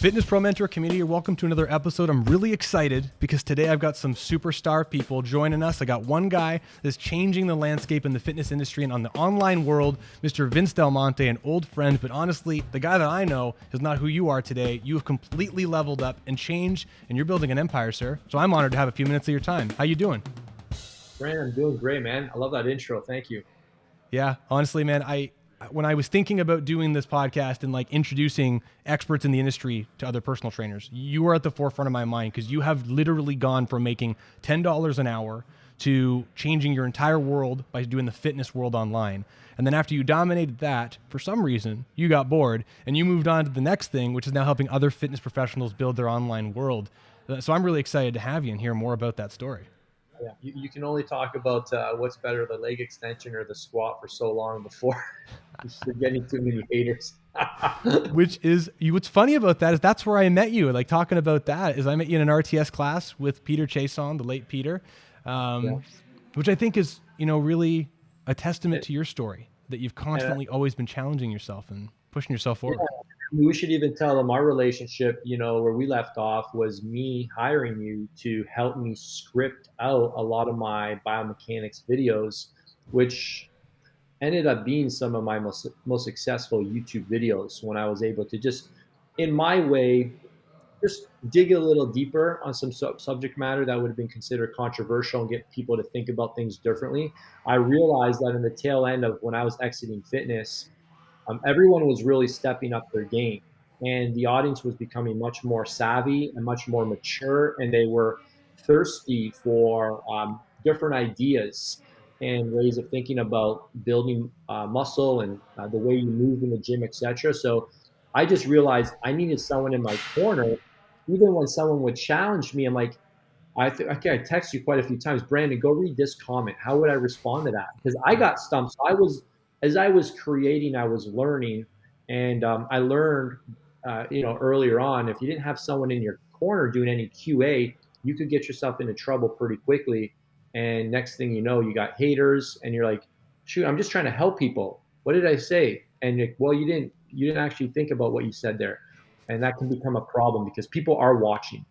Fitness Pro Mentor community, you're welcome to another episode. I'm really excited because today I've got some superstar people joining us. I got one guy that's changing the landscape in the fitness industry and on the online world, Mr. Vince Delmonte, an old friend, but honestly, the guy that I know is not who you are today. You have completely leveled up and changed, and you're building an empire, sir. So I'm honored to have a few minutes of your time. How you doing? Brandon, I'm doing great, man. I love that intro. Thank you. Yeah, honestly, man, when I was thinking about doing this podcast and like introducing experts in the industry to other personal trainers, you were at the forefront of my mind because you have literally gone from making $10 an hour to changing your entire world by doing the fitness world online. And then after you dominated that, for some reason, you got bored and you moved on to the next thing, which is now helping other fitness professionals build their online world. So I'm really excited to have you and hear more about that story. Yeah, you can only talk about what's better, the leg extension or the squat, for so long before you're getting too many haters. What's funny about that is that's where I met you. Like talking about that is I met you in an RTS class with Peter Chason, the late Peter, Yeah. which I think is, really a testament And, to your story that you've and constantly always been challenging yourself and pushing yourself yeah, forward. we should even tell them our relationship, where we left off was me hiring you to help me script out a lot of my biomechanics videos, which ended up being some of my most successful YouTube videos when I was able to just, in my way, just dig a little deeper on some subject matter that would have been considered controversial and get people to think about things differently. I realized that in the tail end of when I was exiting fitness, everyone was really stepping up their game, and the audience was becoming much more savvy and much more mature, and they were thirsty for different ideas and ways of thinking about building muscle and the way you move in the gym, etc. So I just realized I needed someone in my corner. Even when someone would challenge me, I'm like, I text you quite a few times, Brandon, go read this comment. How would I respond to that? Because I got stumped. So as I was creating, I was learning, and I learned, earlier on, if you didn't have someone in your corner doing any QA, you could get yourself into trouble pretty quickly. And next thing you know, you got haters, and you're like, shoot, I'm just trying to help people. What did I say? And well, you didn't actually think about what you said there, and that can become a problem because people are watching.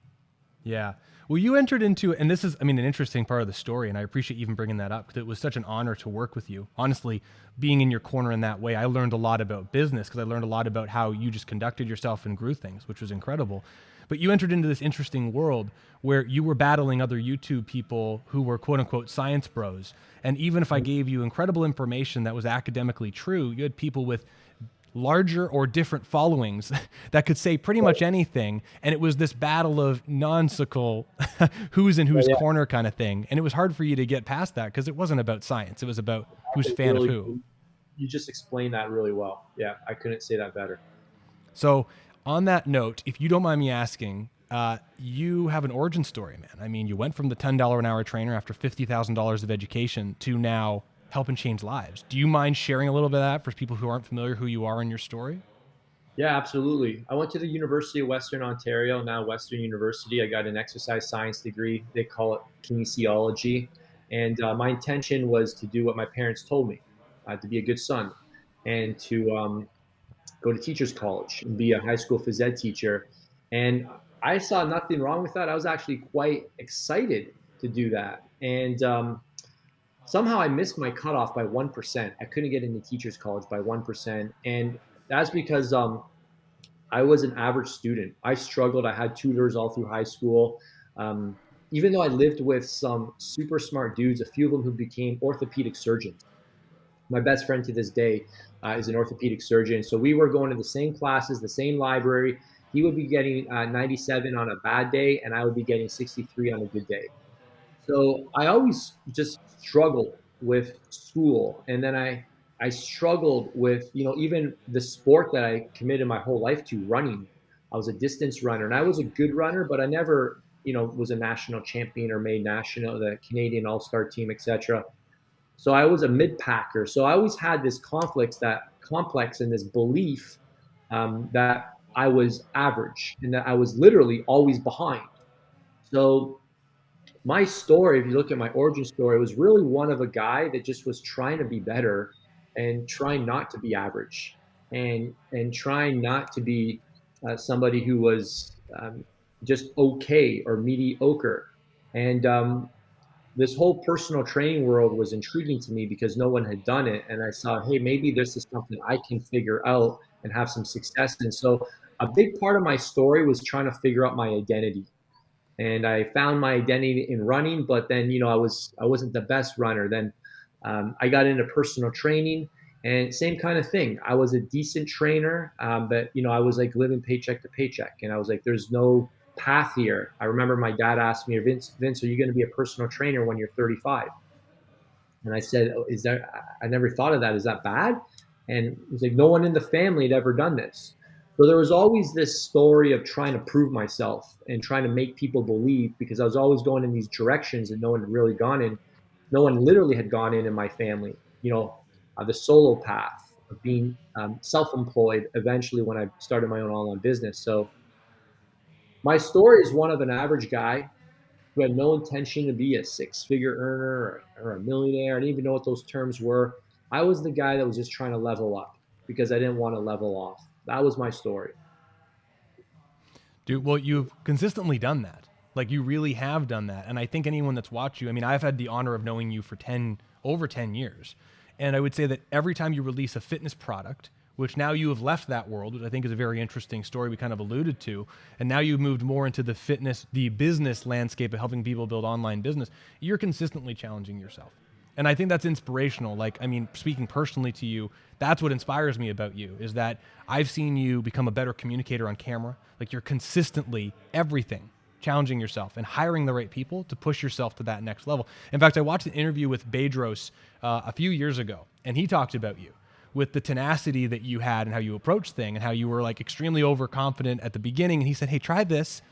Yeah. Well, you entered into, and this is, an interesting part of the story, and I appreciate you even bringing that up because it was such an honor to work with you. Honestly, being in your corner in that way, I learned a lot about business because I learned a lot about how you just conducted yourself and grew things, which was incredible. But you entered into this interesting world where you were battling other YouTube people who were quote unquote science bros. And even if I gave you incredible information that was academically true, you had people with larger or different followings that could say pretty much anything. And it was this battle of nonsensical who's in whose Yeah, corner kind of thing. And it was hard for you to get past that because it wasn't about science. It was about who's yeah. fan of Really, who. you just explained that really well. Yeah, I couldn't say that better. So on that note, if you don't mind me asking, you have an origin story, man. You went from the $10 an hour trainer after $50,000 of education to now helping change lives. Do you mind sharing a little bit of that for people who aren't familiar who you are and your story? Yeah, absolutely. I went to the University of Western Ontario, now Western University. I got an exercise science degree. They call it kinesiology. And my intention was to do what my parents told me, to be a good son and to go to teachers college and be a high school phys ed teacher. And I saw nothing wrong with that. I was actually quite excited to do that. And somehow I missed my cutoff by 1%. I couldn't get into teachers college by 1%. And that's because I was an average student. I struggled. I had tutors all through high school. Um, Even though I lived with some super smart dudes, a few of them who became orthopedic surgeons. My best friend to this day is an orthopedic surgeon. So we were going to the same classes, the same library. He would be getting 97 on a bad day, and I would be getting 63 on a good day. So I always just struggled with school, and then I struggled with even the sport that I committed my whole life to, running. I was a distance runner, and I was a good runner, but I never was a national champion or made national, the Canadian All Star team, etc. So I was a mid packer. So I always had this complex and this belief that I was average and that I was literally always behind. So my story, if you look at my origin story, was really one of a guy that just was trying to be better and trying not to be average and trying not to be somebody who was just okay or mediocre. And this whole personal training world was intriguing to me because no one had done it. And I saw, hey, maybe this is something I can figure out and have some success in. So a big part of my story was trying to figure out my identity. And I found my identity in running, but then I wasn't the best runner. Then I got into personal training, and same kind of thing. I was a decent trainer, but I was like living paycheck to paycheck, and I was like, "There's no path here." I remember my dad asked me, "Vince, are you going to be a personal trainer when you're 35?" And I said, oh, "Is that? I never thought of that. Is that bad?" And he's like, "No one in the family had ever done this." So there was always this story of trying to prove myself and trying to make people believe, because I was always going in these directions that no one had really gone in. No one literally had gone in my family. The solo path of being self-employed eventually when I started my own online business. So my story is one of an average guy who had no intention to be a six-figure earner or a millionaire. I didn't even know what those terms were. I was the guy that was just trying to level up because I didn't want to level off. That was my story. Dude, well, you've consistently done that. Like you really have done that. And I think anyone that's watched you, I mean, I've had the honor of knowing you for over 10 years. And I would say that every time you release a fitness product, which now you have left that world, which I think is a very interesting story we kind of alluded to, and now you've moved more into the business landscape of helping people build online business, you're consistently challenging yourself. And I think that's inspirational. Like, I mean, speaking personally to you, that's what inspires me about you is that I've seen you become a better communicator on camera. Like you're consistently everything challenging yourself and hiring the right people to push yourself to that next level. In fact, I watched an interview with Bedros a few years ago, and he talked about you with the tenacity that you had and how you approached things and how you were like extremely overconfident at the beginning. And he said, hey, try this.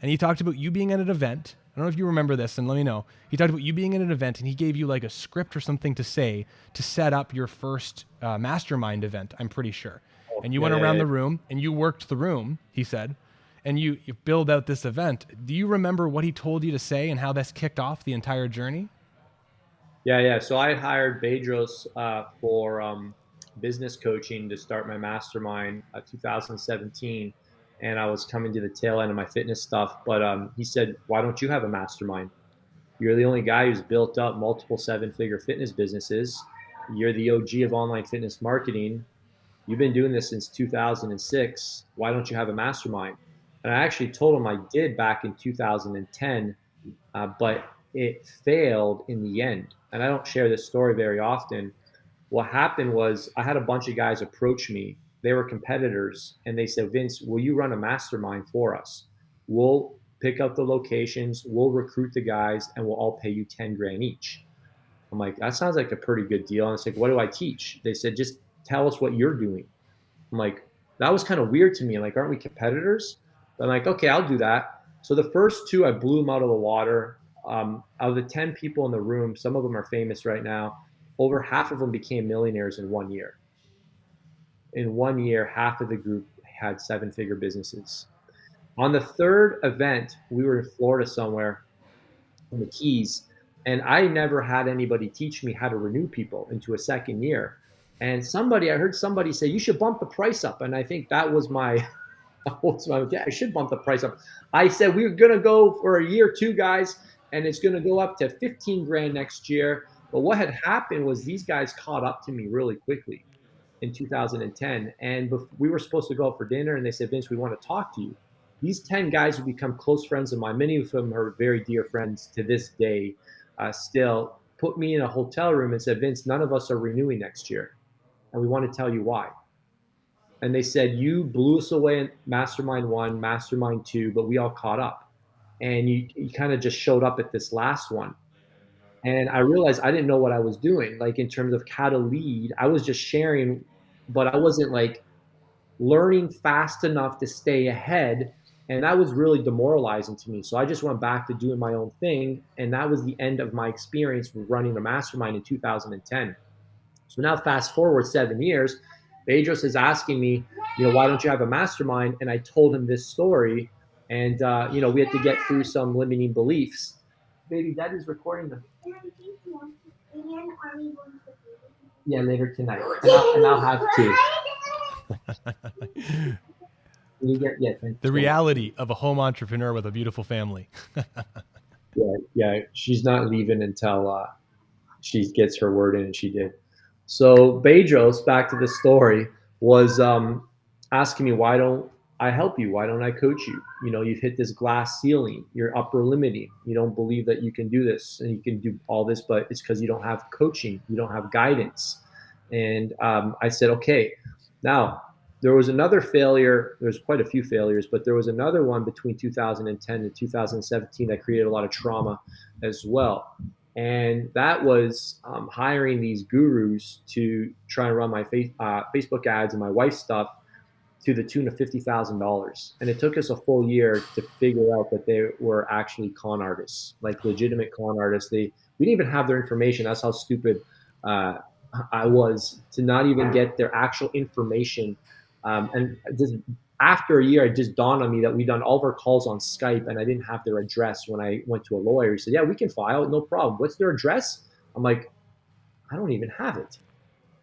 And he talked about you being at an event. I don't know if you remember this, and let me know. He talked about you being at an event, and he gave you like a script or something to say to set up your first mastermind event, I'm pretty sure. And you went around the room, and you worked the room, he said, and you build out this event. Do you remember what he told you to say and how this kicked off the entire journey? Yeah. So I hired Bedros for business coaching to start my mastermind 2017. And I was coming to the tail end of my fitness stuff. But he said, why don't you have a mastermind? You're the only guy who's built up multiple seven-figure fitness businesses. You're the OG of online fitness marketing. You've been doing this since 2006. Why don't you have a mastermind? And I actually told him I did back in 2010, but it failed in the end. And I don't share this story very often. What happened was I had a bunch of guys approach me. They were competitors, and they said, Vince, will you run a mastermind for us? We'll pick up the locations, we'll recruit the guys, and we'll all pay you 10 grand each. I'm like, that sounds like a pretty good deal. And it's like, what do I teach? They said, just tell us what you're doing. I'm like, that was kind of weird to me. I'm like, aren't we competitors? But I'm like, okay, I'll do that. So the first two, I blew them out of the water. Out of the 10 people in the room, some of them are famous right now. Over half of them became millionaires in 1 year. In 1 year, half of the group had seven-figure businesses. On the third event, we were in Florida somewhere in the Keys, and I never had anybody teach me how to renew people into a second year. And I heard somebody say, you should bump the price up. And I think that was yeah, I should bump the price up. I said, we're going to go for a year two, guys, and it's going to go up to 15 grand next year. But what had happened was these guys caught up to me really quickly in 2010. And we were supposed to go out for dinner, and they said, Vince, we want to talk to you. These 10 guys have become close friends of mine. Many of them are very dear friends to this day. Still put me in a hotel room and said, Vince, none of us are renewing next year. And we want to tell you why. And they said, you blew us away in Mastermind 1, Mastermind 2, but we all caught up. And you kind of just showed up at this last one. And I realized I didn't know what I was doing, like in terms of how to lead. I was just sharing, but I wasn't like learning fast enough to stay ahead. And that was really demoralizing to me. So I just went back to doing my own thing. And that was the end of my experience with running a mastermind in 2010. So now, fast forward 7 years, Bedros is asking me, why don't you have a mastermind? And I told him this story. And, we had to get through some limiting beliefs. Baby, Dad is recording them. Yeah, later tonight. And I'll have to. you get, yeah, thank you The so much. reality of a home entrepreneur with a beautiful family. Yeah, yeah, she's not leaving until she gets her word in, and she did. So Bedros, back to the story, was asking me, why don't I help you? Why don't I coach you? You know, you've hit this glass ceiling. You're upper limiting. You don't believe that you can do this and you can do all this, but it's because you don't have coaching. You don't have guidance. And I said, okay. Now, there was another failure. There's quite a few failures, but there was another one between 2010 and 2017 that created a lot of trauma as well. And that was hiring these gurus to try and run my Facebook ads and my wife's stuff to the tune of $50,000. And it took us a full year to figure out that they were actually con artists, like legitimate con artists. We didn't even have their information. That's how stupid uh, I was to not even get their actual information. And just after a year, it just dawned on me that we'd done all of our calls on Skype, and I didn't have their address. When I went to a lawyer, he said, "Yeah, we can file, no problem. What's their address?" I'm like, "I don't even have it."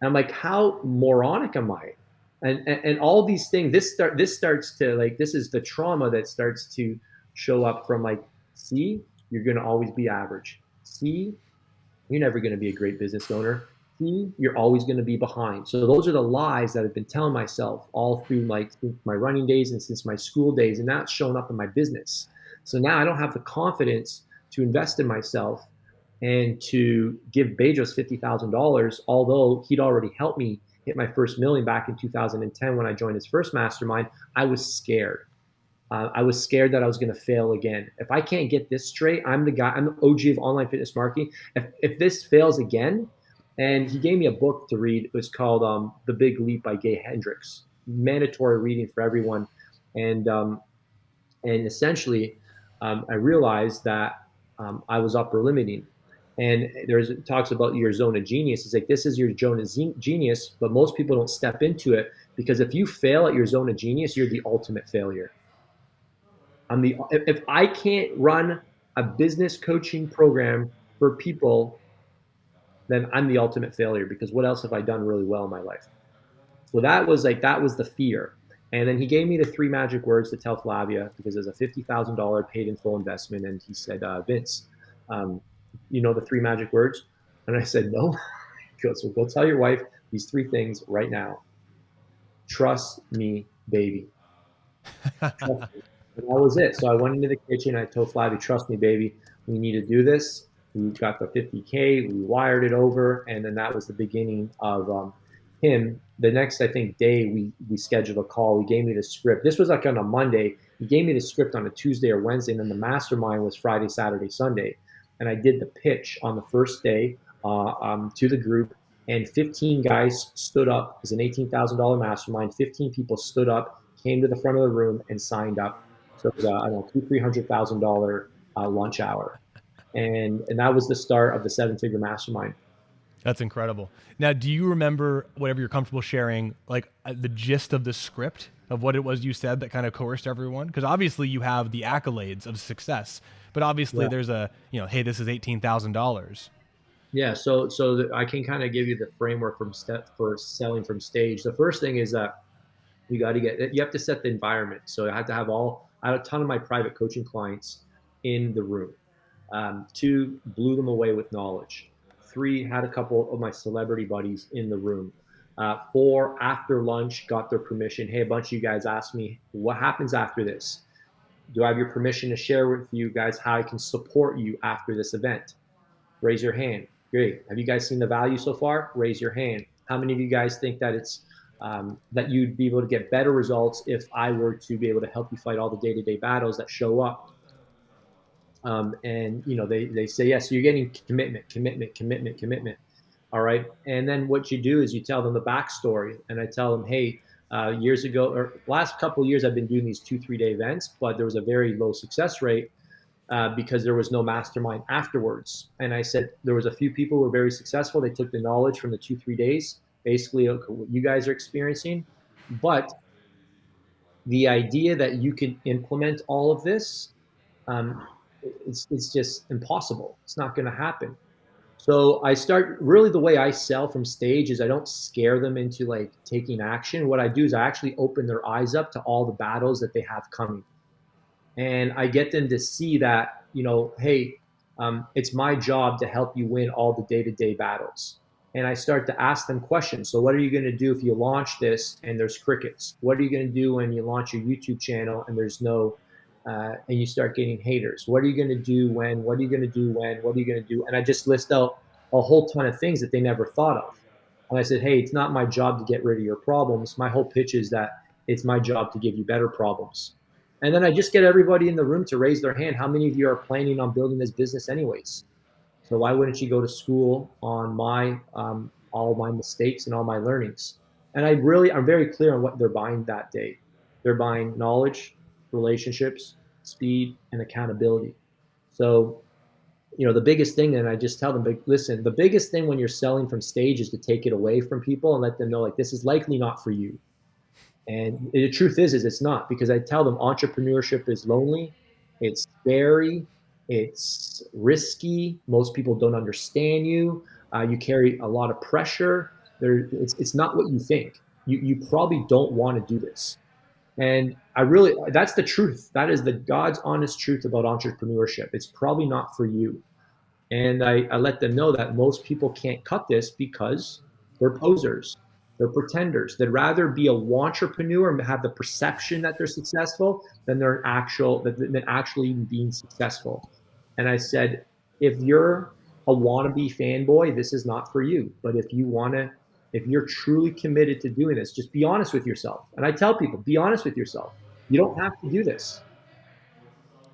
And I'm like, how moronic am I? And all these things. This starts to, like, this is the trauma that starts to show up from, like, see, you're gonna always be average. See, you're never going to be a great business owner. See, you're always going to be behind. So those are the lies that I've been telling myself all through, like, my running days and since my school days, and that's shown up in my business. So now I don't have the confidence to invest in myself and to give Bedros $50,000, although he'd already helped me hit my first million back in 2010 when I joined his first mastermind. I was scared. I was scared that I was going to fail again. If I can't get this straight, I'm the guy. I'm the OG of online fitness marketing. If this fails again, and he gave me a book to read. It was called The Big Leap by Gay Hendricks. Mandatory reading for everyone. And and essentially, I realized that I was upper limiting. And there's it talks about your zone of genius. It's like, this is your zone of genius, but most people don't step into it, because if you fail at your zone of genius, you're the ultimate failure. If I can't run a business coaching program for people, then I'm the ultimate failure, because what else have I done really well in my life? So that was the fear. And then he gave me the three magic words to tell Flavia, because there's a $50,000 paid in full investment. And he said, Vince, um, you know the three magic words? And I said, no. He goes, well, go tell your wife these three things right now. Trust me, baby. Trust me. And that was it. So I went into the kitchen. I told Flavie, trust me, baby, we need to do this. We got the 50K, we wired it over, and then that was the beginning of him. The next, I think, day we scheduled a call. He gave me the script. This was like on a Monday. He gave me the script on a Tuesday or Wednesday, and then the mastermind was Friday, Saturday, Sunday. And I did the pitch on the first day to the group, and 15 guys stood up. It was an $18,000 mastermind. 15 people stood up, came to the front of the room, and signed up. So it was, I don't know, $200,000-300,000 lunch hour, and that was the start of the seven figure mastermind. That's incredible. Now, do you remember, whatever you're comfortable sharing, like the gist of the script of what it was you said that kind of coerced everyone? Because obviously you have the accolades of success, but obviously Yeah, there's a, hey, this is $18,000. yeah. So I can kind of give you the framework from step for selling from stage. The first thing is that you have to set the environment. So I had a ton of my private coaching clients in the room. Two, blew them away with knowledge. Three, had a couple of my celebrity buddies in the room. Four, after lunch, got their permission. Hey, a bunch of you guys asked me, what happens after this? Do I have your permission to share with you guys how I can support you after this event? Raise your hand. Great. Have you guys seen the value so far? Raise your hand. How many of you guys think that that you'd be able to get better results if I were to be able to help you fight all the day-to-day battles that show up? And they say yes. So you're getting commitment, commitment, commitment, commitment. All right. And then what you do is you tell them the backstory, and I tell them, hey, years ago or last couple of years, I've been doing these 2-3 day events, but there was a very low success rate because there was no mastermind afterwards. And I said there was a few people who were very successful. They took the knowledge from the 2-3 days, basically what you guys are experiencing, but the idea that you can implement all of this, um, it's just impossible. It's not going to happen. So I start really the way I sell from stage is I don't scare them into like taking action. What I do is I actually open their eyes up to all the battles that they have coming. And I get them to see that, hey, it's my job to help you win all the day-to-day battles. And I start to ask them questions. So what are you going to do if you launch this and there's crickets? What are you going to do when you launch your YouTube channel and there's no and you start getting haters? What are you going to do when? What are you going to do when? What are you going to do? And I just list out a whole ton of things that they never thought of. And I said, hey, it's not my job to get rid of your problems. My whole pitch is that it's my job to give you better problems. And then I just get everybody in the room to raise their hand. How many of you are planning on building this business anyways? So why wouldn't you go to school on my all my mistakes and all my learnings? And I'm very clear on what they're buying that day. They're buying knowledge, relationships, speed, and accountability. So, the biggest thing, and I just tell them, listen, the biggest thing when you're selling from stage is to take it away from people and let them know, like, this is likely not for you. And the truth is it's not, because I tell them entrepreneurship is lonely, it's scary, it's risky. Most people don't understand you. You carry a lot of pressure. It's not what you think. You probably don't want to do this. And that's the truth. That is the God's honest truth about entrepreneurship. It's probably not for you. And I let them know that most people can't cut this because they're posers. They're pretenders. They'd rather be a entrepreneur and have the perception that they're successful than actually being successful. And I said, if you're a wannabe fanboy, this is not for you. But if you're truly committed to doing this, just be honest with yourself. And I tell people, be honest with yourself. You don't have to do this.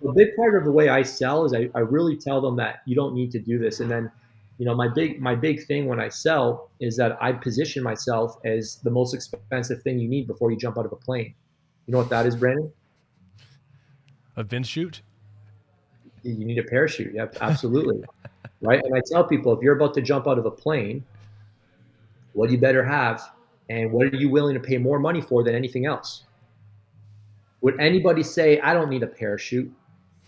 A big part of the way I sell is I really tell them that you don't need to do this. And then, my big thing when I sell is that I position myself as the most expensive thing you need before you jump out of a plane. You know what that is, Brandon? A Vince shoot? You need a parachute. Yeah, absolutely. Right. And I tell people, if you're about to jump out of a plane, what do you better have? And what are you willing to pay more money for than anything else? Would anybody say, I don't need a parachute?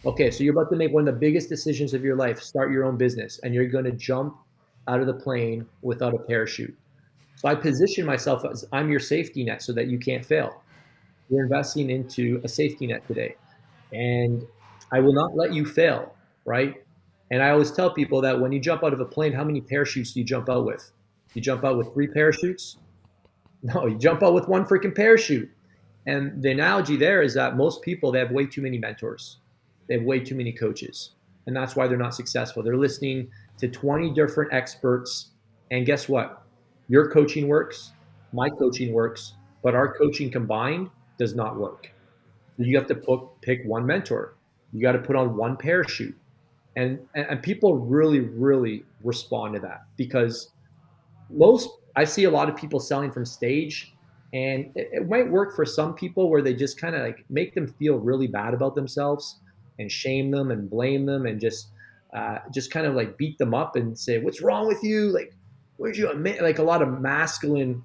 Okay, so you're about to make one of the biggest decisions of your life, start your own business, and you're going to jump out of the plane without a parachute. So I position myself as I'm your safety net so that you can't fail. You're investing into a safety net today, and I will not let you fail, right? And I always tell people that when you jump out of a plane, how many parachutes do you jump out with? You jump out with 3 parachutes? No, you jump out with one freaking parachute. And the analogy there is that most people, they have way too many mentors. They have way too many coaches. And that's why they're not successful. They're listening to 20 different experts. And guess what? Your coaching works, my coaching works, but our coaching combined does not work. You have to pick one mentor. You got to put on one parachute. And people really, really respond to that, because I see a lot of people selling from stage, and it might work for some people where they just kind of like make them feel really bad about themselves and shame them and blame them and just kind of like beat them up and say, what's wrong with you? Like, where'd you admit? Like a lot of masculine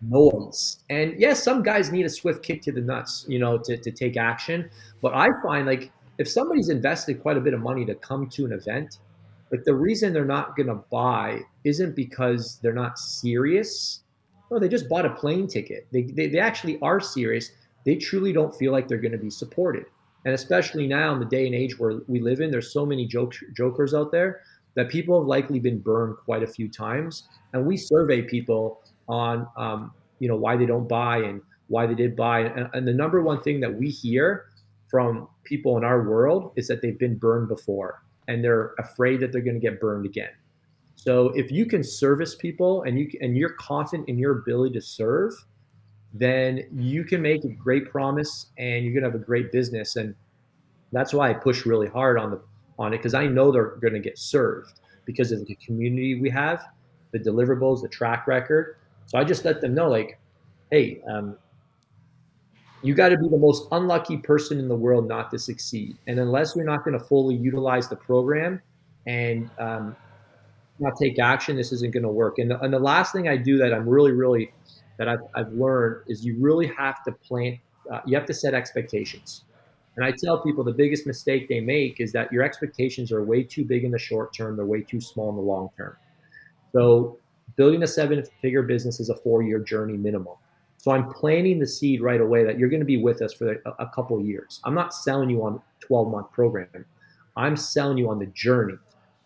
noise. And yes, some guys need a swift kick to the nuts, to take action. But I find, like, if somebody's invested quite a bit of money to come to an event, like, the reason they're not going to buy isn't because they're not serious. No, they just bought a plane ticket. They actually are serious. They truly don't feel like they're going to be supported. And especially now in the day and age where we live in, there's so many jokers out there that people have likely been burned quite a few times. And we survey people on, why they don't buy and why they did buy. And the number one thing that we hear from people in our world is that they've been burned before and they're afraid that they're going to get burned again. So if you can service people and you're confident in your ability to serve, then you can make a great promise and you're going to have a great business. And that's why I push really hard on it, because I know they're going to get served because of the community we have, the deliverables, the track record. So I just let them know, like, hey, you got to be the most unlucky person in the world not to succeed. And unless you're not going to fully utilize the program and not take action, this isn't going to work. And the last thing I do that I'm really, really, that I've learned is you really have to you have to set expectations. And I tell people the biggest mistake they make is that your expectations are way too big in the short term, they're way too small in the long term. So building a seven-figure business is a 4-year journey minimum. So I'm planting the seed right away that you're going to be with us for a couple of years. I'm not selling you on a 12-month program. I'm selling you on the journey.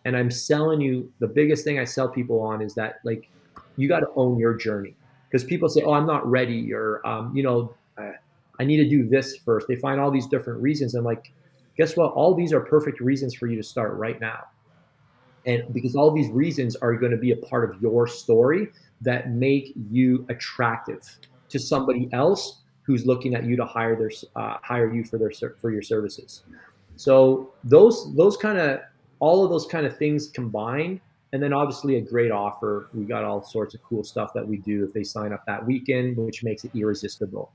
And I'm selling you, the biggest thing I sell people on is that, like, you got to own your journey. Because people say, oh, I'm not ready, or I need to do this first. They find all these different reasons. I'm like, guess what? All these are perfect reasons for you to start right now. And because all these reasons are going to be a part of your story that make you attractive to somebody else who's looking at you to hire you for your services. So those kind of, all of those kind of things combined, and then obviously a great offer. We got all sorts of cool stuff that we do if they sign up that weekend, which makes it irresistible.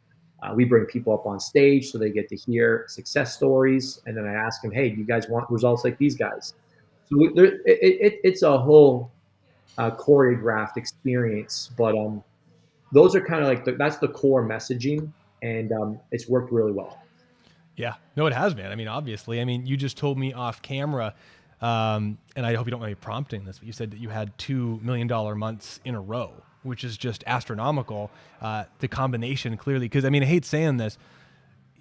We bring people up on stage so they get to hear success stories, and then I ask them, "Hey, do you guys want results like these guys?" So it's a whole choreographed experience, but those are kind of like that's the core messaging, and it's worked really well. Yeah, no, it has, man. I mean, obviously, I mean, you just told me off camera, and I hope you don't mind me prompting this, but you said that you had $2 million months in a row, which is just astronomical. The combination clearly, because I mean, I hate saying this,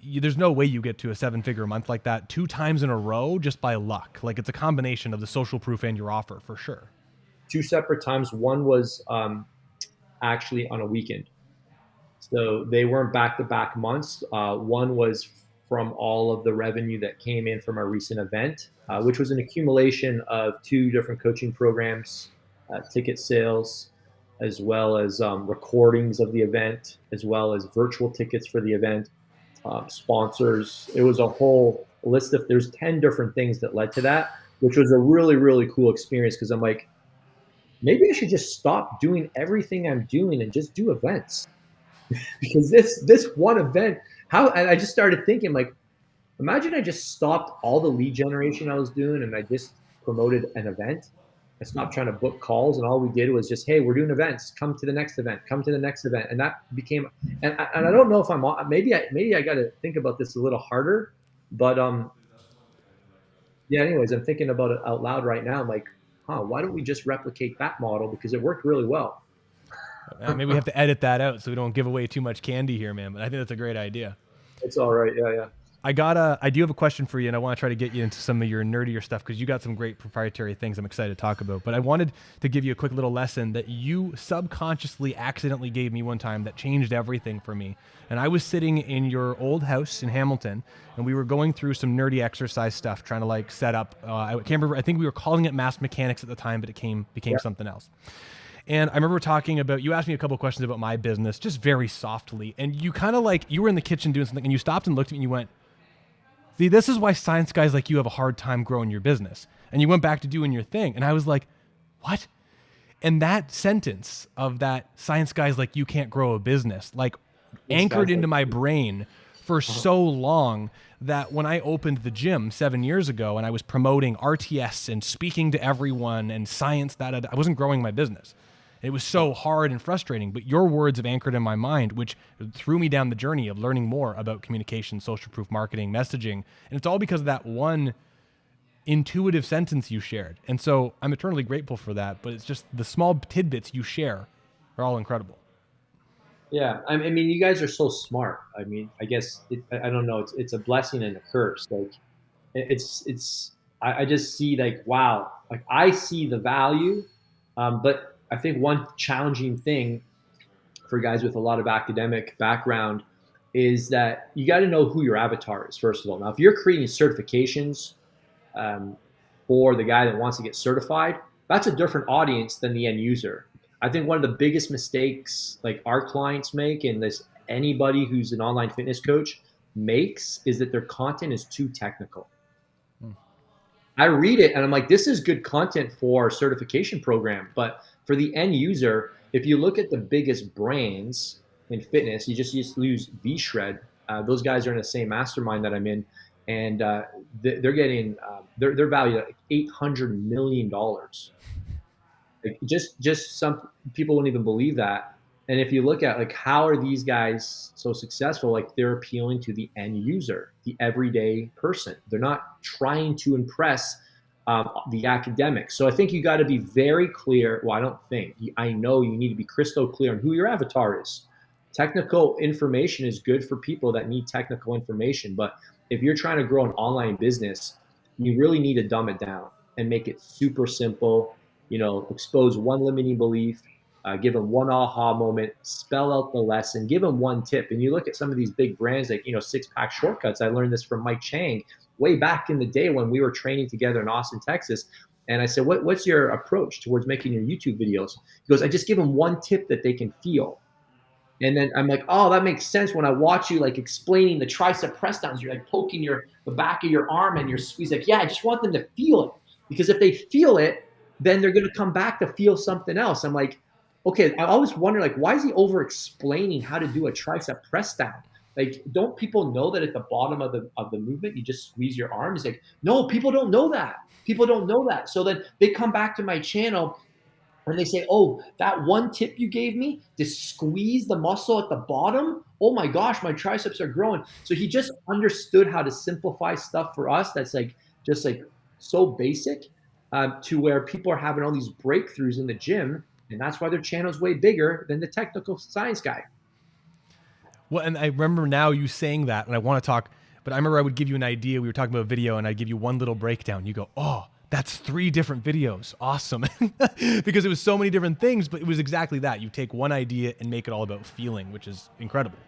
there's no way you get to a 7-figure month like that 2 times in a row just by luck. Like it's a combination of the social proof and your offer for sure. Two separate times. One was actually on a weekend. So they weren't back to back months. One was from all of the revenue that came in from our recent event, which was an accumulation of two different coaching programs, ticket sales, as well as recordings of the event, as well as virtual tickets for the event, sponsors. It was a whole list of, there's 10 different things that led to that, which was a really, really cool experience because I'm like, maybe I should just stop doing everything I'm doing and just do events because this one event, how, and I just started thinking like, imagine I just stopped all the lead generation I was doing and I just promoted an event. I stopped trying to book calls and all we did was just, hey, we're doing events, come to the next event, come to the next event. And that became, and I don't know if I'm, maybe I got to think about this a little harder, but yeah, anyways, I'm thinking about it out loud right now. I'm like, why don't we just replicate that model? Because it worked really well. Maybe we have to edit that out so we don't give away too much candy here, man. But I think that's a great idea. It's all right. Yeah, yeah. I do have a question for you, and I want to try to get you into some of your nerdier stuff because you got some great proprietary things I'm excited to talk about. But I wanted to give you a quick little lesson that you subconsciously accidentally gave me one time that changed everything for me. And I was sitting in your old house in Hamilton, and we were going through some nerdy exercise stuff, trying to like set up. I can't remember. I think we were calling it mass mechanics at the time, but it became something else. And I remember talking about, you asked me a couple of questions about my business, just very softly. And you kind of like, you were in the kitchen doing something and you stopped and looked at me and you went, see, this is why science guys like you have a hard time growing your business. And you went back to doing your thing. And I was like, what? And that sentence of that science guys like you can't grow a business, like anchored into my brain for so long that when I opened the gym 7 years ago and I was promoting RTS and speaking to everyone and science, that I wasn't growing my business. It was so hard and frustrating, but your words have anchored in my mind, which threw me down the journey of learning more about communication, social proof marketing, messaging. And it's all because of that one intuitive sentence you shared. And so I'm eternally grateful for that, but it's just the small tidbits you share are all incredible. Yeah, I mean, you guys are so smart. I mean, I guess I don't know. It's a blessing and a curse. Like, it's. I just see like, wow, like I see the value, but I think one challenging thing for guys with a lot of academic background is that you got to know who your avatar is first of all. Now, if you're creating certifications um, for the guy that wants to get certified, that's a different audience than the end user. I think one of the biggest mistakes like our clients make, and this anybody who's an online fitness coach makes, is that their content is too technical. I read it and I'm like, this is good content for a certification program. But for the end user, if you look at the biggest brands in fitness, you just use V-Shred. Those guys are in the same mastermind that I'm in. And they're getting, they're valued at like $800 million. Like just some people wouldn't even believe that. And if you look at like how are these guys so successful, like they're appealing to the end user, the everyday person. They're not trying to impress the academics. So I think you got to be very clear. Well, I don't think, I know you need to be crystal clear on who your avatar is. Technical information is good for people that need technical information. But if you're trying to grow an online business, you really need to dumb it down and make it super simple. Expose one limiting belief, give them one aha moment, spell out the lesson, give them one tip. And you look at some of these big brands like, Six Pack Shortcuts. I learned this from Mike Chang way back in the day when we were training together in Austin, Texas. And I said, what's your approach towards making your YouTube videos? He goes, I just give them one tip that they can feel. And then I'm like, oh, that makes sense. When I watch you like explaining the tricep press downs, you're like poking the back of your arm and you're squeezed. Like, yeah, I just want them to feel it, because if they feel it, then they're gonna come back to feel something else. I'm like, okay. I always wonder, like, why is he over explaining how to do a tricep press down? Like, don't people know that at the bottom of the movement you just squeeze your arm? He's like, no, people don't know that. People don't know that. So then they come back to my channel and they say, oh, that one tip you gave me to squeeze the muscle at the bottom. Oh my gosh, my triceps are growing. So he just understood how to simplify stuff for us that's like just like so basic, to where people are having all these breakthroughs in the gym. And that's why their channel's way bigger than the technical science guy. Well, and I remember now you saying that, and I want to talk, but I remember I would give you an idea. We were talking about a video, and I'd give you one little breakdown. You go, oh, that's 3 different videos. Awesome. Because it was so many different things, but it was exactly that. You take one idea and make it all about feeling, which is incredible.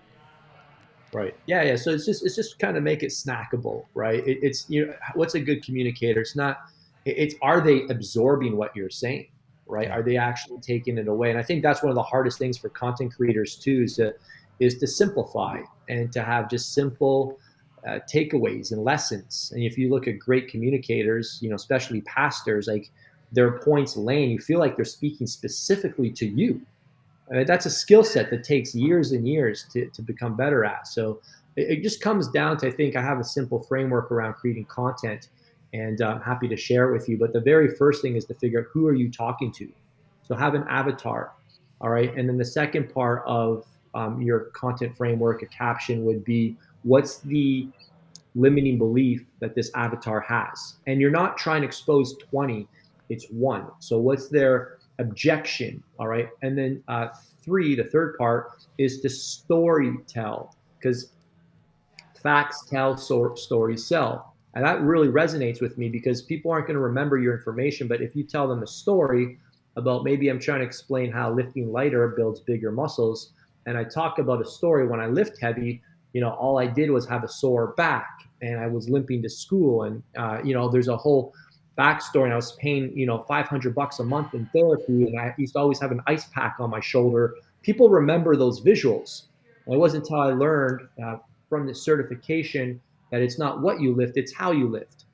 Right. Yeah. Yeah. So it's just kind of make it snackable, right? It's what's a good communicator? It's not. It's are they absorbing what you're saying, right? Yeah. Are they actually taking it away? And I think that's one of the hardest things for content creators too, is to simplify and to have just simple takeaways and lessons. And if you look at great communicators, especially pastors, like their points lane, you feel like they're speaking specifically to you. I mean, that's a skill set that takes years and years to become better at. So it just comes down to, I think I have a simple framework around creating content, and I'm happy to share it with you. But the very first thing is to figure out who are you talking to. So have an avatar. All right. And then the second part of your content framework, a caption would be, what's the limiting belief that this avatar has? And you're not trying to expose 20, it's one. So what's their objection? All right. And then the third part is to story tell, because facts tell, stories sell. And that really resonates with me, because people aren't going to remember your information. But if you tell them a story about, maybe I'm trying to explain how lifting lighter builds bigger muscles, and I talk about a story when I lift heavy, all I did was have a sore back and I was limping to school. And, there's a whole backstory. And I was paying, $500 a month in therapy. And I used to always have an ice pack on my shoulder. People remember those visuals. And it wasn't until I learned from the certification that it's not what you lift, it's how you lift.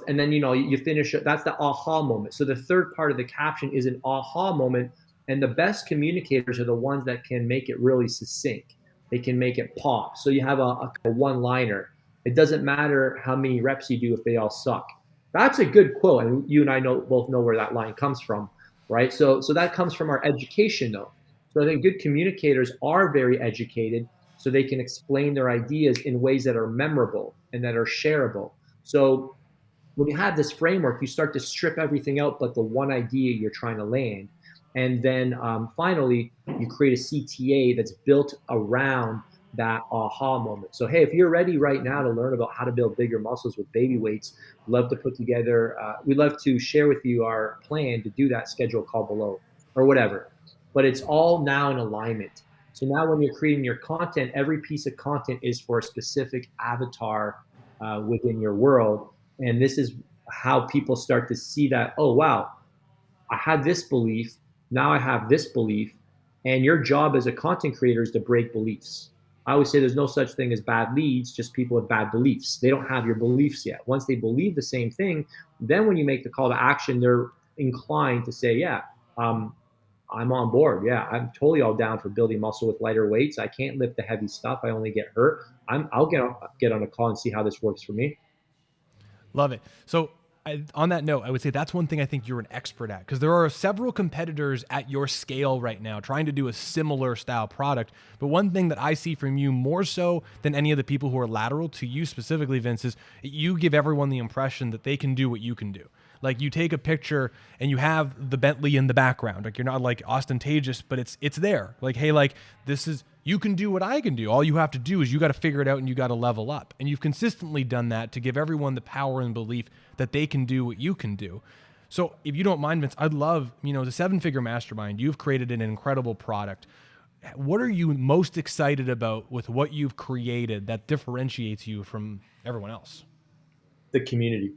And then you finish it. That's the aha moment. So the third part of the caption is an aha moment, and the best communicators are the ones that can make it really succinct. They can make it pop. So you have a one liner. It doesn't matter how many reps you do if they all suck. That's a good quote, and you and I both know where that line comes from, right? So that comes from our education, though. So I think good communicators are very educated, so they can explain their ideas in ways that are memorable and that are shareable. So when you have this framework, you start to strip everything out but the one idea you're trying to land. And then finally, you create a CTA that's built around that aha moment. So, hey, if you're ready right now to learn about how to build bigger muscles with baby weights, we'd love to share with you our plan to do that. Schedule call below or whatever. But it's all now in alignment. So now when you're creating your content, every piece of content is for a specific avatar within your world. And this is how people start to see that, oh, wow, I had this belief. Now I have this belief. And your job as a content creator is to break beliefs. I always say there's no such thing as bad leads, just people with bad beliefs. They don't have your beliefs yet. Once they believe the same thing, then when you make the call to action, they're inclined to say, yeah, I'm on board. Yeah, I'm totally all down for building muscle with lighter weights. I can't lift the heavy stuff. I only get hurt. I'll get on a call and see how this works for me. Love it. So On that note, I would say that's one thing I think you're an expert at, because there are several competitors at your scale right now trying to do a similar style product. But one thing that I see from you more so than any of the people who are lateral to you specifically, Vince, is you give everyone the impression that they can do what you can do. Like, you take a picture and you have the Bentley in the background. Like, you're not like ostentatious, but it's there. Like, hey, like, this is, you can do what I can do. All you have to do is you got to figure it out and you got to level up. And you've consistently done that to give everyone the power and belief that they can do what you can do. So if you don't mind, Vince, I'd love, the 7-figure mastermind, you've created an incredible product. What are you most excited about with what you've created that differentiates you from everyone else? The community.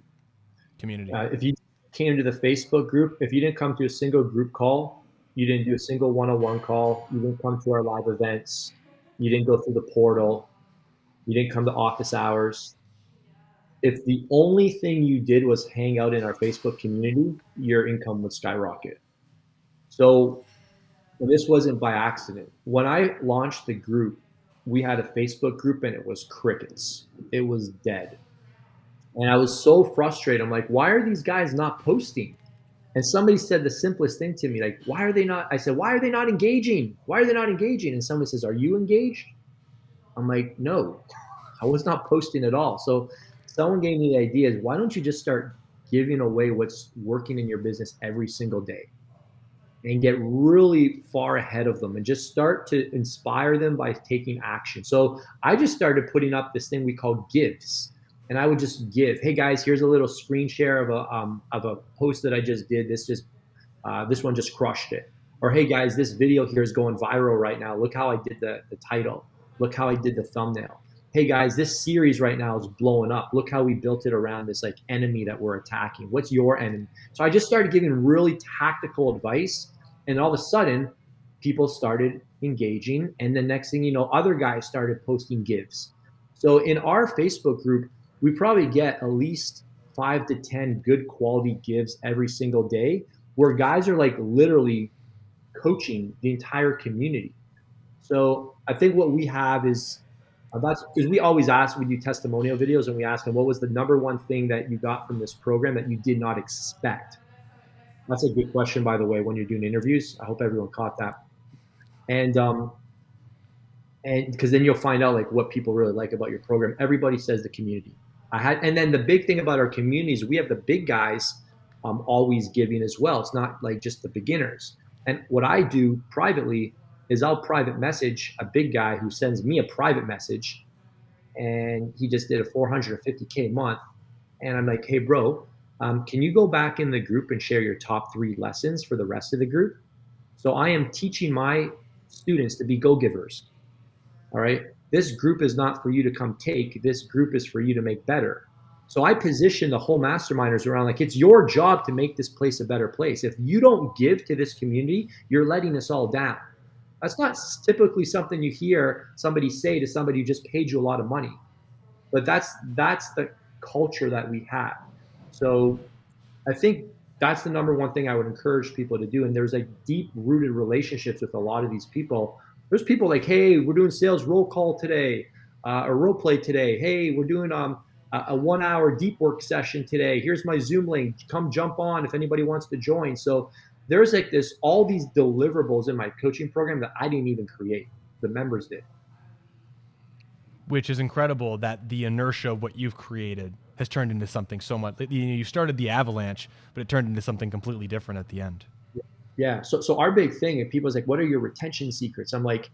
Community. If you came to the Facebook group, if you didn't come to a single group call, you didn't do a single one-on-one call, you didn't come to our live events, you didn't go through the portal, you didn't come to office hours. If the only thing you did was hang out in our Facebook community, your income would skyrocket. So this wasn't by accident. When I launched the group, we had a Facebook group and it was crickets. It was dead. And I was so frustrated. I'm like, why are these guys not posting? And somebody said the simplest thing to me, like, why are they not? I said, why are they not engaging? Why are they not engaging? And somebody says, are you engaged? I'm like, no, I was not posting at all. So someone gave me the idea is, why don't you just start giving away what's working in your business every single day and get really far ahead of them and just start to inspire them by taking action. So I just started putting up this thing we call gives. And I would just give, hey guys, here's a little screen share of a post that I just did. This one just crushed it. Or hey guys, this video here is going viral right now. Look how I did the title. Look how I did the thumbnail. Hey guys, this series right now is blowing up. Look how we built it around this like enemy that we're attacking. What's your enemy? So I just started giving really tactical advice, and all of a sudden, people started engaging. And the next thing you know, other guys started posting gives. So in our Facebook group, we probably get at least 5 to 10 good quality gives every single day, where guys are like literally coaching the entire community. So I think what we have is that's because we always ask, we do testimonial videos and we ask them, what was the number one thing that you got from this program that you did not expect? That's a good question, by the way, when you're doing interviews. I hope everyone caught that. And because then you'll find out like what people really like about your program. Everybody says the community. And then the big thing about our community is we have the big guys always giving as well. It's not like just the beginners. And what I do privately is I'll private message a big guy who sends me a private message, and he just did a 450K a month. And I'm like, hey, bro, can you go back in the group and share your top 3 lessons for the rest of the group? So I am teaching my students to be go-givers. All right. This group is not for you to come take. This group is for you to make better. So I position the whole masterminders around like it's your job to make this place a better place. If you don't give to this community, you're letting us all down. That's not typically something you hear somebody say to somebody who just paid you a lot of money. But that's the culture that we have. So I think that's the number one thing I would encourage people to do. And there's like deep rooted relationships with a lot of these people. There's people like, hey, we're doing sales roll call today, or role play today. Hey, we're doing a 1 hour deep work session today. Here's my Zoom link. Come jump on if anybody wants to join. So there's like all these deliverables in my coaching program that I didn't even create. The members did. Which is incredible that the inertia of what you've created has turned into something so much. You started the avalanche, but it turned into something completely different at the end. Yeah. So our big thing, and people's like, what are your retention secrets? I'm like,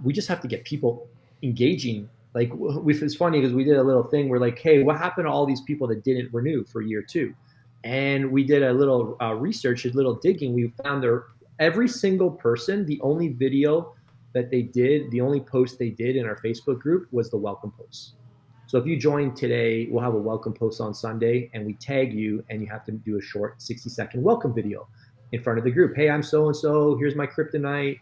we just have to get people engaging. Like, it's funny because we did a little thing where like, hey, what happened to all these people that didn't renew for year 2? And we did a little research, a little digging. We found every single person, the only video that they did, the only post they did in our Facebook group was the welcome post. So if you join today, we'll have a welcome post on Sunday, and we tag you, and you have to do a short 60-second welcome video in front of the group. Hey, I'm so-and-so. Here's my kryptonite.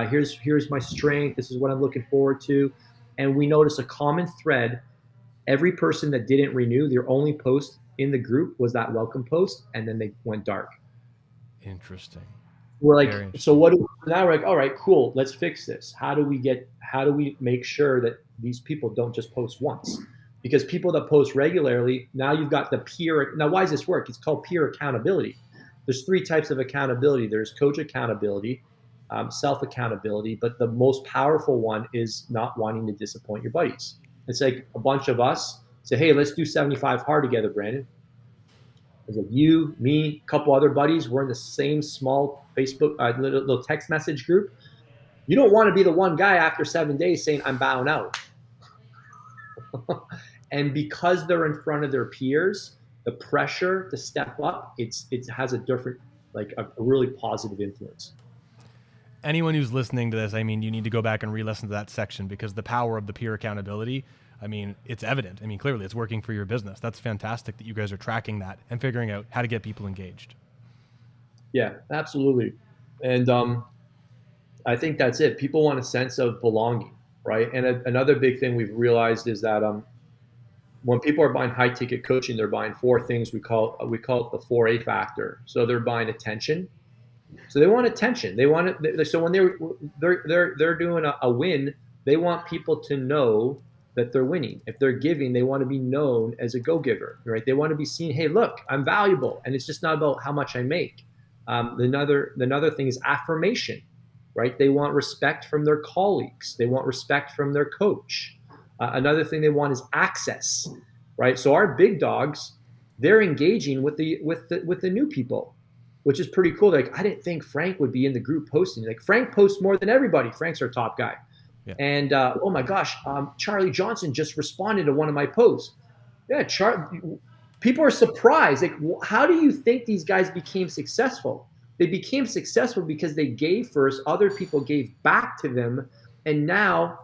Here's my strength. This is what I'm looking forward to. And we noticed a common thread. Every person that didn't renew, their only post in the group was that welcome post, and then they went dark. Interesting. We're like, so what do we, now we're like, all right, cool, let's fix this. How do we make sure that these people don't just post once? because people that post regularly, now you've got the peer. Now, why does this work? It's called peer accountability. There's three types of accountability. There's coach accountability, self accountability, but the most powerful one is not wanting to disappoint your buddies. It's like a bunch of us say, hey, let's do 75 hard together, Brandon. It's like you, me, a couple other buddies. We're in the same small Facebook little text message group. You don't want to be the one guy after 7 days saying, I'm bowing out. And because they're in front of their peers, the pressure to step up, it has a different, like a really positive influence. Anyone who's listening to this, I mean, you need to go back and re-listen to that section, because the power of the peer accountability, I mean, it's evident. I mean, clearly it's working for your business. That's fantastic that you guys are tracking that and figuring out how to get people engaged. Yeah, absolutely. And I think that's it. People want a sense of belonging, right? And another big thing we've realized is that when people are buying high ticket coaching, they're buying four things. We call it the 4A factor. So they're buying attention. So they want attention. They want it. So when they're doing a win, they want people to know that they're winning. If they're giving, they want to be known as a go-giver, right? They want to be seen. Hey, look, I'm valuable, and it's just not about how much I make. Another thing is affirmation, right? They want respect from their colleagues. They want respect from their coach. Another thing they want is access, right? So our big dogs, they're engaging with the new people, which is pretty cool. Like, I didn't think Frank would be in the group posting. Like, Frank posts more than everybody. Frank's our top guy. Yeah. And oh my gosh, Charlie Johnson just responded to one of my posts. Yeah, people are surprised. Like, how do you think these guys became successful? They became successful because they gave first, other people gave back to them, and now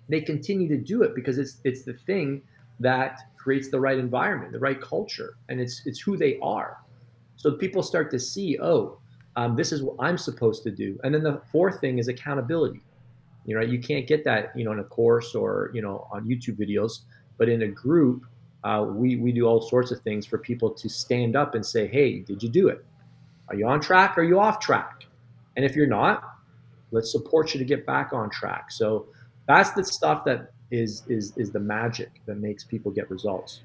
they continue to do it because it's the thing that creates the right environment, the right culture, and it's who they are. So people start to see, oh, this is what I'm supposed to do. And then the fourth thing is accountability. You can't get that, in a course or, on YouTube videos, but in a group, we do all sorts of things for people to stand up and say, hey, did you do it? Are you on track? Are you off track? And if you're not, let's support you to get back on track. So that's the stuff that is the magic that makes people get results.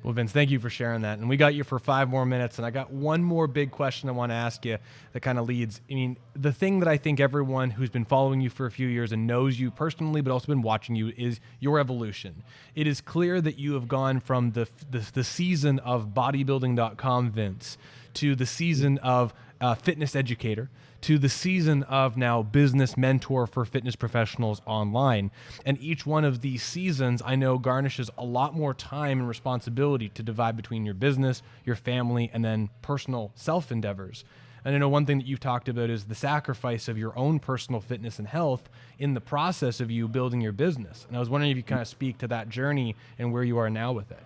Well, Vince, thank you for sharing that. And we got you for 5 more minutes. And I got one more big question I want to ask you that kind of leads. I mean, the thing that I think everyone who's been following you for a few years and knows you personally, but also been watching you, is your evolution. It is clear that you have gone from the season of bodybuilding.com Vince to the season of fitness educator to the season of now business mentor for fitness professionals online. And each one of these seasons, I know, garnishes a lot more time and responsibility to divide between your business, your family, and then personal self endeavors. And I know one thing that you've talked about is the sacrifice of your own personal fitness and health in the process of you building your business. And I was wondering if you kind of speak to that journey and where you are now with it.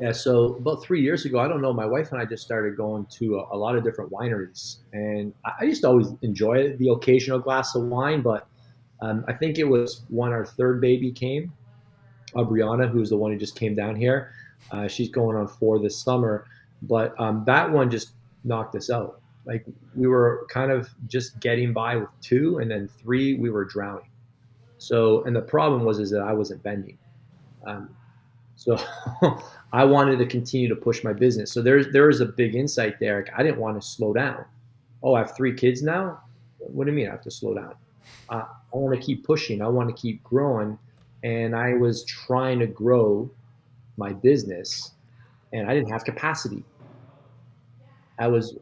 Yeah, so about 3 years ago, I don't know, my wife and I just started going to a lot of different wineries. And I used to always enjoy the occasional glass of wine, but I think it was when our third baby came, Brianna, who's the one who just came down here. She's going on 4 this summer, but that one just knocked us out. Like, we were kind of just getting by with 2, and then 3, we were drowning. So, and the problem is that I wasn't bending. Um, so I wanted to continue to push my business. So there is a big insight there. Like, I didn't want to slow down. Oh, I have 3 kids now. What do you mean I have to slow down? I want to keep pushing. I want to keep growing. And I was trying to grow my business, and I didn't have capacity. I was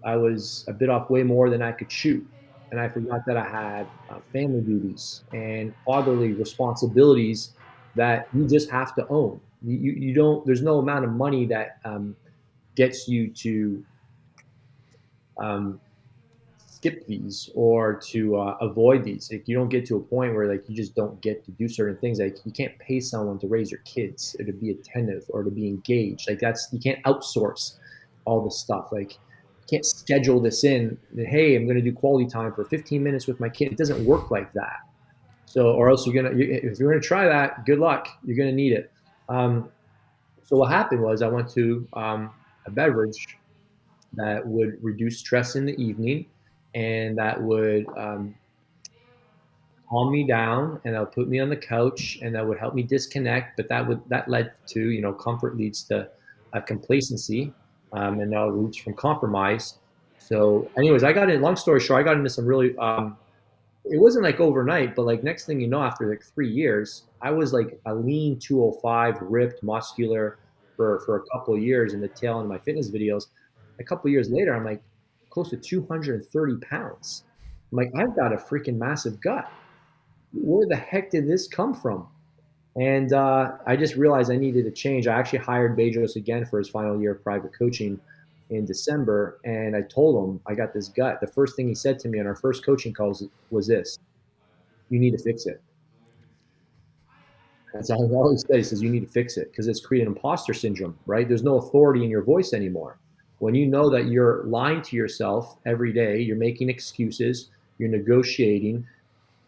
a bit off way more than I could shoot, and I forgot that I had family duties and fatherly responsibilities that you just have to own. You don't. There's no amount of money that gets you to um, skip these or to avoid these. Like, you don't get to a point where, like, you just don't get to do certain things. Like, you can't pay someone to raise your kids or to be attentive or to be engaged. Like, you can't outsource all this stuff. Like, you can't schedule this in. Hey, I'm going to do quality time for 15 minutes with my kid. It doesn't work like that. So, or else if you're gonna try that, good luck. You're gonna need it. Um, so what happened was I went to a beverage that would reduce stress in the evening, and that would calm me down, and that would put me on the couch, and that would help me disconnect. But that led to, comfort leads to complacency, and now roots from compromise. So, anyways, I got in. Long story short, I got into some really. It wasn't like overnight, but like next thing you know, after like 3 years, I was like a lean 205, ripped, muscular for a couple of years in the tail end of my fitness videos. A couple of years later, I'm like close to 230 pounds. I'm like, I've got a freaking massive gut. Where the heck did this come from? And I just realized I needed a change. I actually hired Bejos again for his final year of private coaching in December. And I told him I got this gut. The first thing he said to me on our first coaching calls was this: you need to fix it. That's all he always said. He says, you need to fix it because it's creating imposter syndrome, right? There's no authority in your voice anymore. When you know that you're lying to yourself every day, you're making excuses, you're negotiating,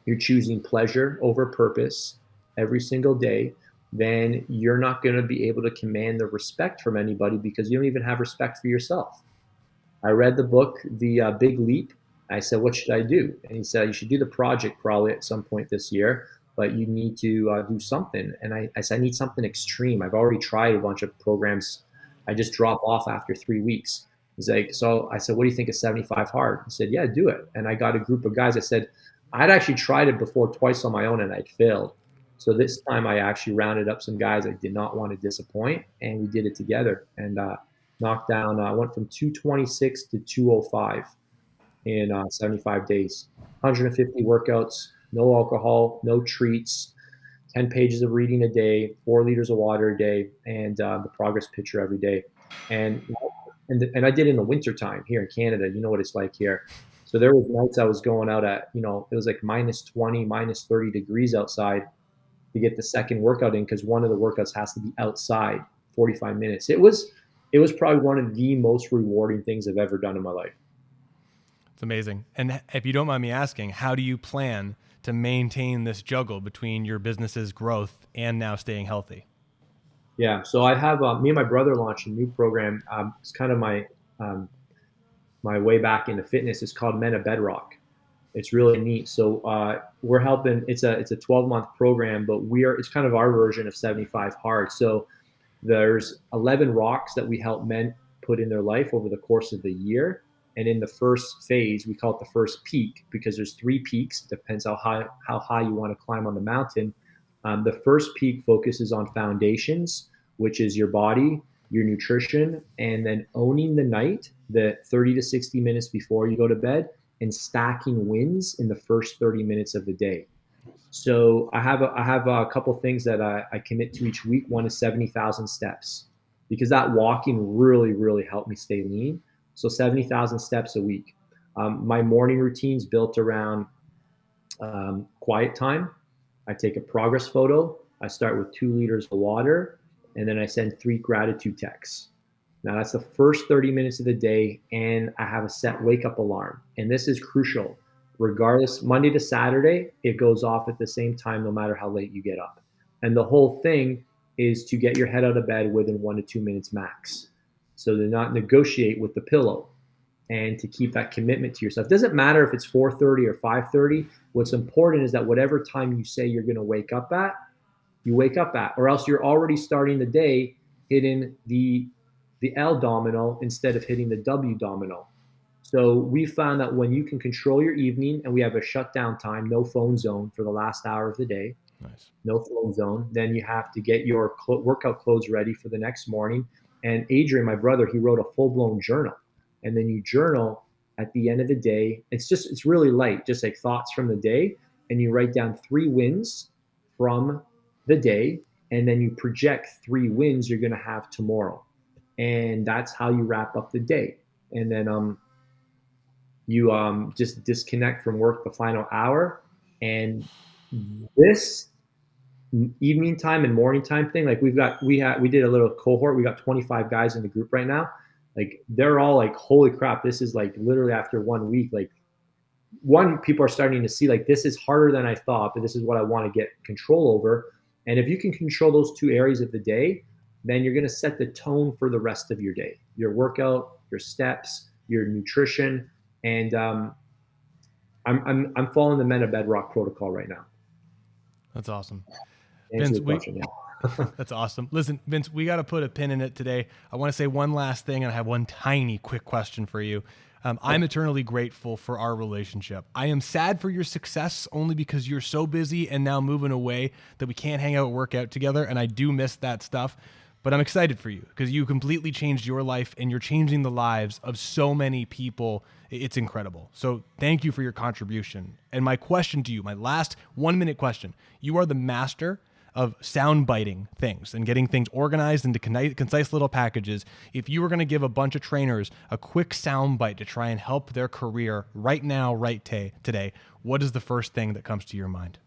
you're choosing pleasure over purpose every single day, then you're not going to be able to command the respect from anybody because you don't even have respect for yourself. I read the book, The Big Leap. I said, what should I do? And he said, you should do the project probably at some point this year, but you need to do something. And I said, I need something extreme. I've already tried a bunch of programs. I just drop off after 3 weeks. He's like, so I said, what do you think of 75 hard? He said, yeah, do it. And I got a group of guys. I said, I'd actually tried it before twice on my own and I'd failed. So this time I actually rounded up some guys I did not want to disappoint, and we did it together. And knocked down. I went from 226 to 205 in 75 days. 150 workouts, no alcohol, no treats, 10 pages of reading a day, 4 liters of water a day, and the progress picture every day. And and I did it in the wintertime here in Canada. You know what it's like here. So there was nights I was going out at, it was like minus 20, minus 30 degrees outside to get the second workout in because one of the workouts has to be outside 45 minutes. It was probably one of the most rewarding things I've ever done in my life. It's amazing. And if you don't mind me asking, how do you plan to maintain this juggle between your business's growth and now staying healthy? Yeah, so I have me and my brother launched a new program. It's kind of um, my way back into fitness. It's called Men of Bedrock. It's really neat. So we're helping. It's a 12-month program, but it's kind of our version of 75 hard. So there's 11 rocks that we help men put in their life over the course of the year. And in the first phase, we call it the first peak because there's 3 peaks. It depends how high you want to climb on the mountain. The first peak focuses on foundations, which is your body, your nutrition, and then owning the night, the 30 to 60 minutes before you go to bed, and stacking wins in the first 30 minutes of the day. So I have a couple things that I commit to each week. One is 70,000 steps because that walking really helped me stay lean. So 70,000 steps a week. My morning routine's built around quiet time. I take a progress photo. I start with 2 liters of water, and then I send 3 gratitude texts. Now that's the first 30 minutes of the day, and I have a set wake up alarm. And this is crucial. Regardless, Monday to Saturday, it goes off at the same time, no matter how late you get up. And the whole thing is to get your head out of bed within 1 to 2 minutes max. So to not negotiate with the pillow and to keep that commitment to yourself. It doesn't matter if it's 4:30 or 5:30. What's important is that whatever time you say you're going to wake up at, you wake up at, or else you're already starting the day hitting the L domino instead of hitting the W domino. So we found that when you can control your evening and we have a shutdown time, no phone zone for the last hour of the day, Nice. no phone zone, then you have to get your workout clothes ready for the next morning. And Adrian, my brother, he wrote a full blown journal. And then you journal at the end of the day. It's really light, just like thoughts from the day. And you write down 3 wins from the day. And then you project 3 wins you're going to have tomorrow. And that's how you wrap up the day. And then you just disconnect from work the final hour. And this evening time and morning time thing, like we did a little cohort. We got 25 guys in the group right now. Like they're all like, holy crap, this is like literally after 1 week. Like people are starting to see like this is harder than I thought, but this is what I want to get control over. And if you can control those 2 areas of the day, then you're going to set the tone for the rest of your day, your workout, your steps, your nutrition. And I'm following the Men of Bedrock protocol right now. That's awesome. To answer Vince, your question, yeah. that's awesome. Listen, Vince, we got to put a pin in it today. I want to say one last thing, and I have one tiny quick question for you. I'm eternally grateful for our relationship. I am sad for your success only because you're so busy and now moving away that we can't hang out, work out together. And I do miss that stuff. But I'm excited for you because you completely changed your life and you're changing the lives of so many people. It's incredible. So thank you for your contribution. And my question to you, my last 1 minute question, you are the master of sound biting things and getting things organized into concise little packages. If you were going to give a bunch of trainers a quick sound bite to try and help their career right now, today, what is the first thing that comes to your mind?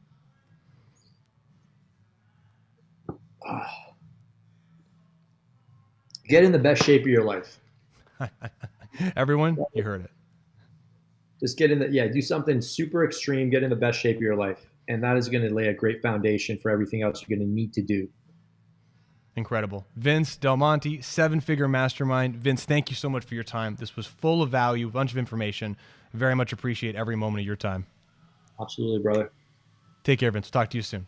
Get in the best shape of your life. Everyone, you heard it. Just get in the, yeah, do something super extreme, get in the best shape of your life. And that is going to lay a great foundation for everything else you're going to need to do. Incredible. Vince Delmonte, 7-figure mastermind. Vince, thank you so much for your time. This was full of value, a bunch of information. Very much appreciate every moment of your time. Absolutely, brother. Take care, Vince. Talk to you soon.